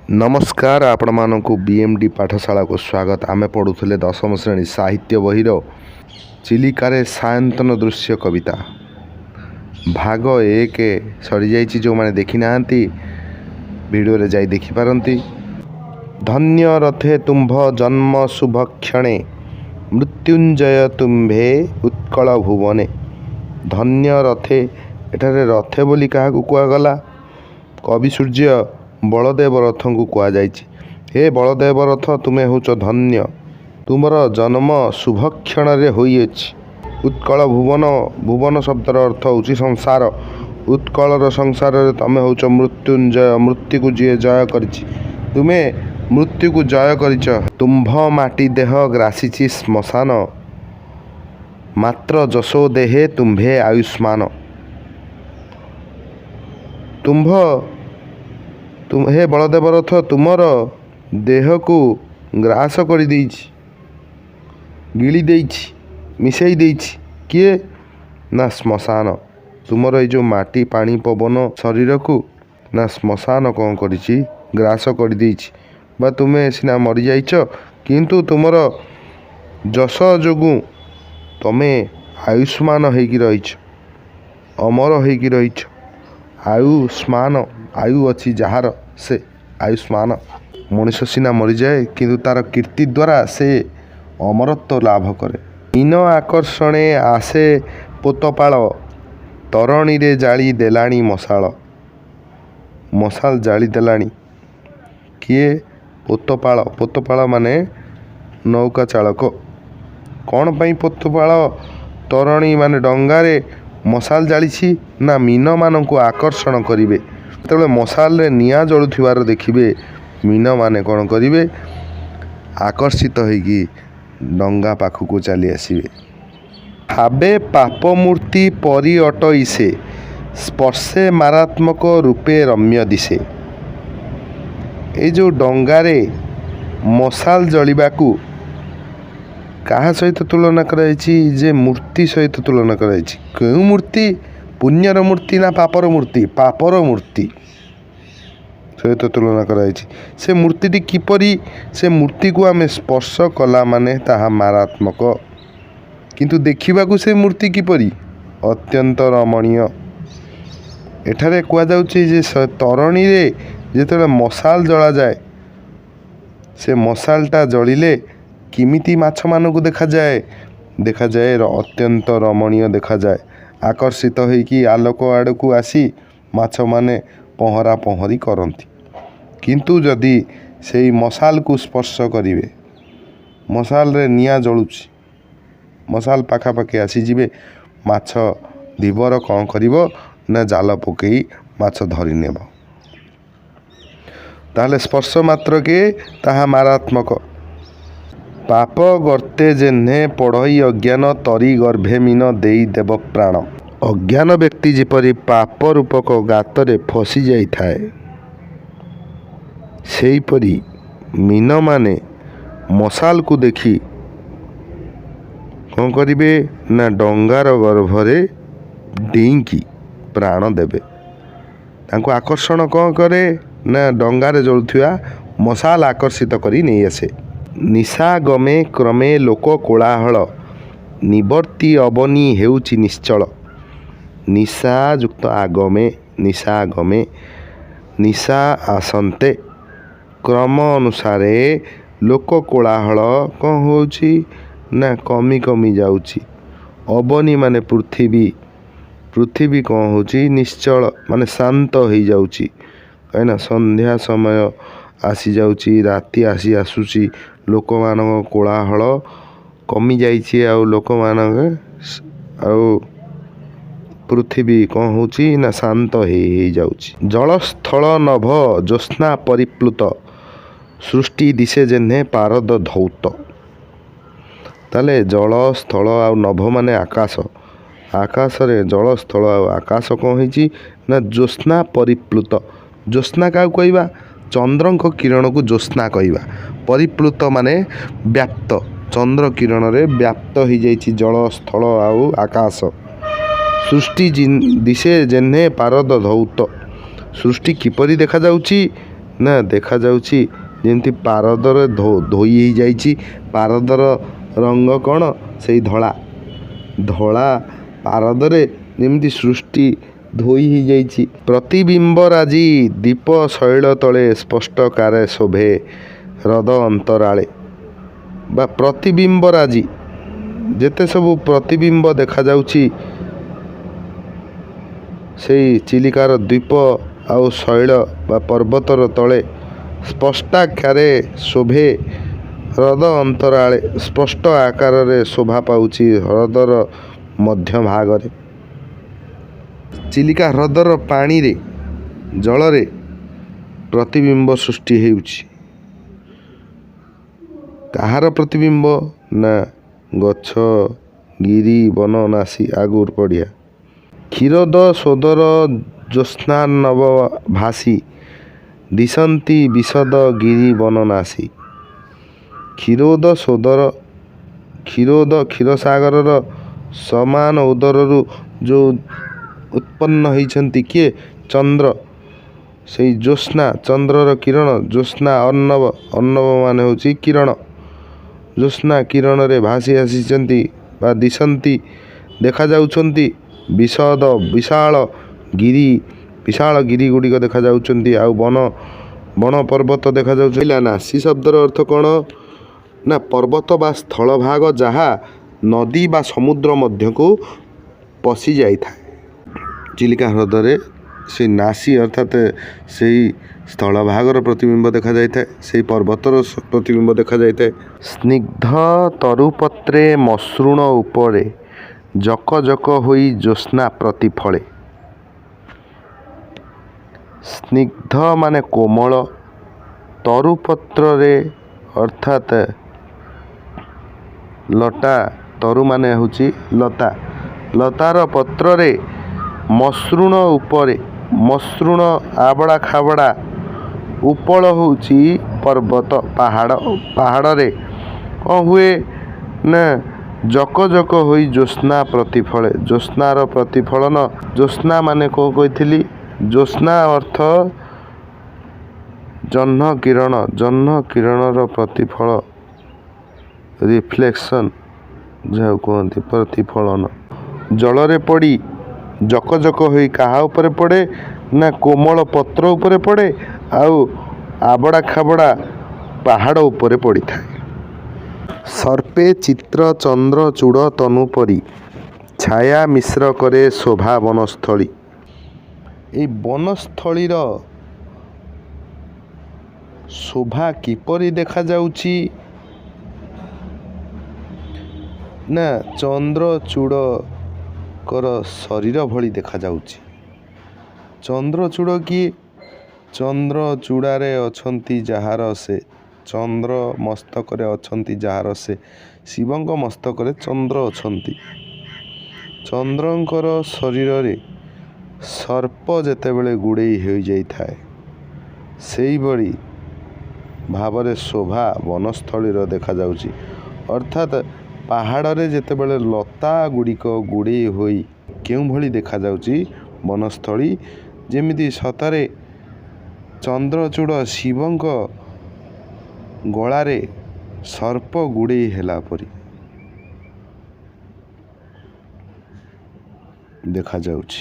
नमस्कार आपण मानक बीएमडी पाठशाला को स्वागत। आमे पढ़ुले दशम श्रेणी साहित्य बहिर चिलिकारे सायंतन दृश्य कविता भाग 1 सरी जाइए। जो मैंने देखी ना वीडियो रे जाई देखि पारंती। धन्य रथे तुम्भ जन्म शुभ क्षणे मृत्युंजय तुम्भे उत्कल भुवने। धन्य रथे एठारे रथे बोली क्या कहगला कवि सूर्य बलदेव रथ को कहुई। हे बलदेव रथ तुम्हें होच धन्य, तुमर जन्म शुभ क्षण होइछि। उत्कल भुवन, भुवन शब्दर अर्थ होची संसार। उत्कलर संसार तमें होच मृत्युंजय, मृत्यु को जी जय करिछि। तुम्हें मृत्यु को जय करिछ। तुम्भ माटी देह ग्रासीछि श्मशान, मात्र जशो देहे तुम्भे आयुष्मान। तुम्भ हे बलदेव रथ तुमर देह को ग्रास कर गिली देइछि, मिसई देइछि। किए ना श्मशान, तुमर ये जो माटी पानी पवन शरीर को ना श्मशान कौन करिछि ग्रास कर देइछि। बा तुम्हें सीना मरी जाइछ किंतु तुमर जश जोगु तमें आयुष्मान होइकी रहिछ, अमर होइकी रहिछ। आयुष्मान आयु अच्छी जार से आयुष्मान। मनुष्य सीना मरी जाए किंतु तार कीर्ति द्वारा से अमरत्व लाभ करे। मीन आकर्षणे आसे पोतपाल, तरणी रे जाली देलाणी मशाल। मशाल जाली देलाणी किए पोतपाल। पोतपाल माने नौका चालक। कौन पाई पोतपाल तरणी माने डंगारे मशाल जाली ना मीन मान को आकर्षण करिवे। तेबे मशाल रे निया जलुथिबार देखिबे मीन माने कौन करिवे आकर्षित होइकी डंगा पाखु चली आसिबे। हाबे पाप मूर्ति परि अटइसे, स्पर्शे मारात्मक रूपे रम्य दिशे। ए जो डंगारे मशाल जलिबाकू कहा सहित तुलना कराइछि जे मूर्ति सहित तुलना कराइछि। केउ मूर्ति? पुण्यर मूर्ति ना पापर मूर्ति? पापर मूर्ति सहित तुलना कराइछि। से मूर्तिटी किपरि? से मूर्ति को आमे स्पर्श कला माने ताहा मारात्मक, किंतु देखिबाकू से मूर्ति किपरि? अत्यंत रमणीय। एठारे कुआ जाउछि जे तरणी रे जेतेबेले मशाल जला जाए, से मशालटा जलिले किमिति माछ मानकू देखा जाए अत्यंत रमणीय देखा जाए। आकर्षित होइकी आलोक आड़ को आसी माछ माने पहरा पहरी करती। किंतु जदि से मशाल को स्पर्श करिवे, मशाल रे निया जलुछि, मशाल पाखापाखि आसीजिवे, माछ धीवर कौन करिवो ना जाल पकई माछ धरी नेब। ताहले स्पर्श मात्र के ताहा मारात्मक। पाप गर्ते जेन्हे पढ़ई अज्ञान, तरी गर्भे मीन देई देव प्राण। अज्ञान व्यक्ति जेपरी पाप रूपक गातरे फसी जाई थाए, सेहीपरि मीन माने मशाल को देखी कौन करिवे ना डंगार गर्भरे डेईकी प्राण देवे। तांको आकर्षण कौन करे ना डंगारे जलुथिबा मशाल आकर्षित करी नहीं आसे। निशा गमे क्रमे लोक कोलाहल, निवर्ती अबनी हेउची निश्चल। निशा युक्त आगमे, निशा आगमे, निशा आसंते, क्रम अनुसारे लोक कोलाहल कौन होउची ना कमी कमी जाउची। अबनी माने पृथ्वी, पृथ्वी कौन होउची निश्चल माने शांत हो जाउची। कहीं संध्या समय आसी जाउची, राति आसी आसुची, लोक मान कोलाहल कमी जाइए। आ लोक मान पृथ्वी कौन होची ना शांत हो जाउची। जल स्थल नभ ज्योत्स्ना परिप्लुत, सृष्टि दिशे जेन्हे पारद धौत। ताले जल स्थल आ नभ माने आकाश। आकाश रे जल स्थल आ आकाश कौन होइची ना ज्योत्स्ना परिप्लुत। ज्योत्स्ना क्या कहवा? चंद्रक किरण को ज्योत्स्ना कहवा। परिप्लुत माने व्याप्त, चंद्र किरण रे व्याप्त हो जाइछि जल स्थल आउ आकाश। सृष्टि दिशे जेन्हे पारद धौत। सृष्टि किपरि देखा जाउछि ନା ଦେଖାଯାଉଛି ଯେମିତି ପାରଦରେ ଧୋଇ ହେଇଯାଇଛି। ପାରଦର ରଙ୍ଗ କ'ଣ? ସେଇ ଧଳା। ଧଳା ପାରଦରେ ଯେମିତି ସୃଷ୍ଟି ଧୋଇ ହେଇଯାଇଛି। ପ୍ରତିବିମ୍ବରାଜି ଦୀପ ଶୈଳ ତଳେ ସ୍ପଷ୍ଟକାରେ ଶୋଭେ ହ୍ରଦ ଅନ୍ତରାଳେ। ବା ପ୍ରତିବିମ୍ବରାଜି ଯେତେ ସବୁ ପ୍ରତିବିମ୍ବ ଦେଖାଯାଉଛି ସେଇ ଚିଲିକାର ଦ୍ୱୀପ ଆଉ ଶୈଳ ବା ପର୍ବତର ତଳେ ସ୍ପଷ୍ଟାକ୍ଷରେ ଶୋଭେ ହ୍ରଦ ଅନ୍ତରାଳେ। ସ୍ପଷ୍ଟ ଆକାରରେ ଶୋଭା ପାଉଛି ହ୍ରଦର ମଧ୍ୟ ଭାଗରେ। ଚିଲିକା ହ୍ରଦର ପାଣିରେ ଜଳରେ ପ୍ରତିବିମ୍ବ ସୃଷ୍ଟି ହେଉଛି। କାହାର ପ୍ରତିବିମ୍ବ? ନା ଗଛ, ଗିରି, ବନ, ନାସି ଆଗୁର ପଡ଼ିଆ। କ୍ଷୀରୋଦ ସୋଦର ଜ୍ୟୋତ୍ସ୍ନାନବ ଭାସି ଦିଶନ୍ତି ବିଶଦ ଗିରି ବନ ନାସି। କ୍ଷୀରୋଦ ସୋଦର, କ୍ଷୀରୋଦ କ୍ଷୀରସାଗରର ସମାନ ଉଦରରୁ ଯେଉଁ ଉତ୍ପନ୍ନ ହେଇଛନ୍ତି କିଏ? ଚନ୍ଦ୍ର। ସେଇ ଜ୍ୟୋତ୍ସ୍ନା, ଚନ୍ଦ୍ରର କିରଣ। ଜ୍ୟୋତ୍ସ୍ନା ଅର୍ଣ୍ଣବ, ଅର୍ଣ୍ଣବ ମାନେ ହେଉଛି କିରଣ। ଜ୍ୟୋତ୍ସ୍ନା କିରଣରେ ଭାସି ଆସିଛନ୍ତି ବା ଦିଶନ୍ତି ଦେଖାଯାଉଛନ୍ତି। ବିଶଦ ବିଶାଳ ଗିରି, ବିଶାଳ ଗିରି ଗୁଡ଼ିକ ଦେଖାଯାଉଛନ୍ତି। ଆଉ ବଣ ପର୍ବତ ଦେଖାଯାଉଛି। ନାସି ଶବ୍ଦର ଅର୍ଥ କ'ଣ? ନା ପର୍ବତ ବା ସ୍ଥଳଭାଗ ଯାହା ନଦୀ ବା ସମୁଦ୍ର ମଧ୍ୟକୁ ପଶି ଯାଇଥାଏ। ଚିଲିକା ହ୍ରଦରେ ସେଇ ନାସି ଅର୍ଥାତ୍ ସେଇ ସ୍ଥଳଭାଗର ପ୍ରତିବିମ୍ବ ଦେଖାଯାଇଥାଏ। ସେଇ ପର୍ବତର ପ୍ରତିବିମ୍ବ ଦେଖାଯାଇଥାଏ। ସ୍ନିଗ୍ଧ ତରୁପତ୍ରେ ମସୃଣ ଉପରେ ଜକ ଜକ ହୋଇ ଜ୍ୟୋତ୍ସ୍ନା ପ୍ରତିଫଳେ। ସ୍ନିଗ୍ଧ ମାନେ କୋମଳ। ତରୁପତ୍ରରେ ଅର୍ଥାତ୍ ଲତା। ତରୁ ମାନେ ହେଉଛି ଲତା। ଲତାର ପତ୍ରରେ ମସୃଣ ଉପରେ, ମସୃଣ ଆବଡ଼ା ଖାବଡ଼ା। ଉପଳ ହେଉଛି ପର୍ବତ, ପାହାଡ଼। ପାହାଡ଼ରେ କ'ଣ ହୁଏ? ନା ଜକ ଜକ ହୋଇ ଜ୍ୟୋତ୍ସ୍ନା ପ୍ରତିଫଳେ। ଜ୍ୟୋତ୍ସ୍ନାର ପ୍ରତିଫଳନ। ଜ୍ୟୋତ୍ସ୍ନା ମାନେ କ'ଣ କହିଥିଲି? ଜ୍ୟୋତ୍ସ୍ନା ଅର୍ଥ ଜହ୍ନ କିରଣ। ଜହ୍ନ କିରଣର ପ୍ରତିଫଳ, ରିଫ୍ଲେକ୍ସନ୍ ଯାହାକୁ କୁହନ୍ତି, ପ୍ରତିଫଳନ। ଜଳରେ ପଡ଼ି ଜକ ଜକ ହୋଇ କାହା ଉପରେ ପଡ଼େ? ନା କୋମଳ ପତ୍ର ଉପରେ ପଡ଼େ ଆଉ ଆବଡ଼ା ଖାବଡ଼ା ପାହାଡ଼ ଉପରେ ପଡ଼ିଥାଏ। ସର୍ପେ ଚିତ୍ର ଚନ୍ଦ୍ର ଚୂଡ଼ ତନୁ ପରି ଛାୟା ମିଶ୍ର କରେ ଶୋଭା ବନସ୍ଥଳୀ। ଏଇ ବନସ୍ଥଳୀର ଶୋଭା କିପରି ଦେଖାଯାଉଛି? ନା ଚନ୍ଦ୍ରଚୂଡ଼ଙ୍କର ଶରୀର ଭଳି ଦେଖାଯାଉଛି। ଚନ୍ଦ୍ରଚୂଡ଼ କିଏ? ଚନ୍ଦ୍ରଚୂଡ଼ାରେ ଅଛନ୍ତି ଯାହାର ସେ, ଚନ୍ଦ୍ର ମସ୍ତକରେ ଅଛନ୍ତି ଯାହାର ସେ। ଶିବଙ୍କ ମସ୍ତକରେ ଚନ୍ଦ୍ର ଅଛନ୍ତି। ଚନ୍ଦ୍ରଙ୍କର ଶରୀରରେ ସର୍ପ ଯେତେବେଳେ ଗୁଡ଼େଇ ହୋଇଯାଇଥାଏ, ସେଇଭଳି ଭାବରେ ଶୋଭା ବନସ୍ଥଳୀର ଦେଖାଯାଉଛି। ଅର୍ଥାତ୍ ପାହାଡ଼ରେ ଯେତେବେଳେ ଲତା ଗୁଡ଼ିକ ଗୁଡ଼େଇ ହୋଇ କେଉଁଭଳି ଦେଖାଯାଉଛି ବନସ୍ଥଳୀ, ଯେମିତି ସତରେ ଚନ୍ଦ୍ରଚୂଡ଼ ଶିବଙ୍କ ଗଳାରେ ସର୍ପ ଗୁଡ଼େଇ ହେଲା ପରି ଦେଖାଯାଉଛି।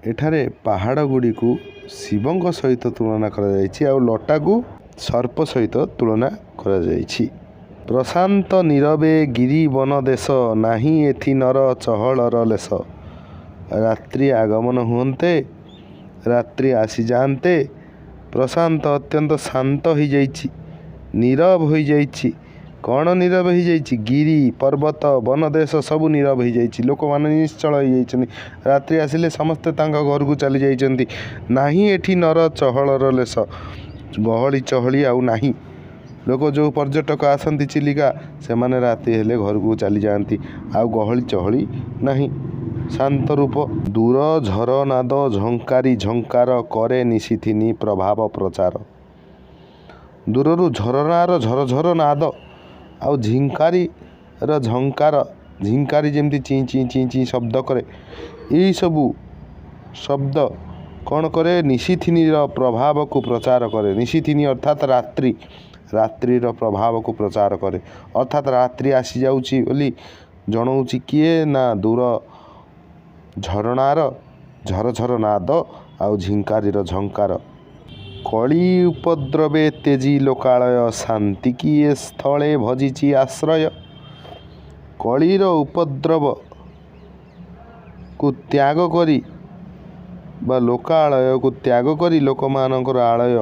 ଏଠାରେ ପାହାଡ଼ ଗୁଡ଼ିକୁ ଶିବଙ୍କ ସହିତ ତୁଳନା କରାଯାଇଛି ଆଉ ଲଟାକୁ ସର୍ପ ସହିତ ତୁଳନା କରାଯାଇଛି। ପ୍ରଶାନ୍ତ ନୀରବେ ଗିରି ବନ ଦେଶ, ନାହିଁ ଏଥି ନର ଚହଳର ଲେଶ। ରାତ୍ରି ଆଗମନ ହୁଅନ୍ତେ, ରାତ୍ରି ଆସିଯାଆନ୍ତେ, ପ୍ରଶାନ୍ତ ଅତ୍ୟନ୍ତ ଶାନ୍ତ ହୋଇଯାଇଛି, ନୀରବ ହୋଇଯାଇଛି। କ'ଣ ନୀରବ ହୋଇଯାଇଛି? ଗିରି, ପର୍ବତ, ବନଦେଶ ସବୁ ନୀରବ ହୋଇଯାଇଛି। ଲୋକମାନେ ନିଶ୍ଚଳ ହୋଇଯାଇଛନ୍ତି। ରାତ୍ରି ଆସିଲେ ସମସ୍ତେ ତାଙ୍କ ଘରକୁ ଚାଲି ଯାଇଛନ୍ତି। ନାହିଁ ଏଠି ନର ଚହଳର ଲେଶ। ଗହଳି ଚହଳି ଆଉ ନାହିଁ। ଲୋକ ଯେଉଁ ପର୍ଯ୍ୟଟକ ଆସନ୍ତି ଚିଲିକା, ସେମାନେ ରାତି ହେଲେ ଘରକୁ ଚାଲିଯାଆନ୍ତି। ଆଉ ଗହଳି ଚହଳି ନାହିଁ। ଶାନ୍ତ ରୂପ। ଦୂର ଝରନାଦ ଝଙ୍କାରି ଝଙ୍କାର କରେ ନିଶିଥିନି ପ୍ରଭାବ ପ୍ରଚାର। ଦୂରରୁ ଝରଣାର ଝରଝର ନାଦ ଆଉ ଝିଙ୍କାରିର ଝଙ୍କାର, ଝିଙ୍କାରି ଯେମିତି ଚିଁ ଚିଁ ଚିଁ ଚିଁ ଶବ୍ଦ କରେ, ଏଇସବୁ ଶବ୍ଦ କ'ଣ କରେ? ନିଶିଥିନୀର ପ୍ରଭାବକୁ ପ୍ରଚାର କରେ। ନିଶିଥିନୀ ଅର୍ଥାତ୍ ରାତ୍ରି, ରାତ୍ରିର ପ୍ରଭାବକୁ ପ୍ରଚାର କରେ। ଅର୍ଥାତ୍ ରାତ୍ରି ଆସିଯାଉଛି ବୋଲି ଜଣାଉଛି କିଏ? ନା ଦୂର ଝରଣାର ଝରଝର ନାଦ ଆଉ ଝିଙ୍କାରୀର ଝଙ୍କାର। କଳି ଉପଦ୍ରବେ ତେଜି ଲୋକାଳୟ, ଶାନ୍ତି କିଏ ସ୍ଥଳେ ଭଜିଛି ଆଶ୍ରୟ। କଳିର ଉପଦ୍ରବକୁ ତ୍ୟାଗ କରି ବା ଲୋକାଳୟକୁ ତ୍ୟାଗ କରି ଲୋକମାନଙ୍କର ଆଳୟ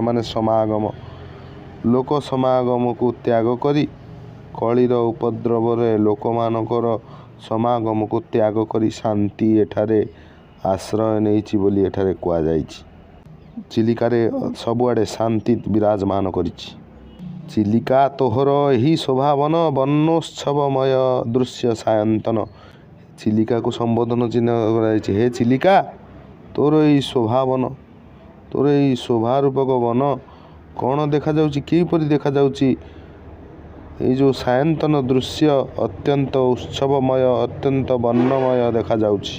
ମାନେ ସମାଗମ, ଲୋକ ସମାଗମକୁ ତ୍ୟାଗ କରି, କଳିର ଉପଦ୍ରବରେ ଲୋକମାନଙ୍କର ସମାଗମକୁ ତ୍ୟାଗ କରି ଶାନ୍ତି ଏଠାରେ ଆଶ୍ରୟ ନେଇଛି ବୋଲି ଏଠାରେ କୁହାଯାଇଛି। ଚିଲିକାରେ ସବୁଆଡ଼େ ଶାନ୍ତି ବିରାଜମାନ କରିଛି। ଚିଲିକା ତୋହର ଏହି ଶୋଭାବନ, ବର୍ଣ୍ଣୋତ୍ସବମୟ ଦୃଶ୍ୟ ସାୟନ୍ତନ। ଚିଲିକାକୁ ସମ୍ବୋଧନ ଚିହ୍ନ କରାଯାଇଛି। ହେ ଚିଲିକା, ତୋର ଏଇ ଶୋଭାବନ, ତୋର ଏଇ ଶୋଭାରୂପକ ବନ କ'ଣ ଦେଖାଯାଉଛି? କିପରି ଦେଖାଯାଉଛି? ଏଇ ଯେଉଁ ସାୟନ୍ତନ ଦୃଶ୍ୟ ଅତ୍ୟନ୍ତ ଉତ୍ସବମୟ, ଅତ୍ୟନ୍ତ ବର୍ଣ୍ଣମୟ ଦେଖାଯାଉଛି।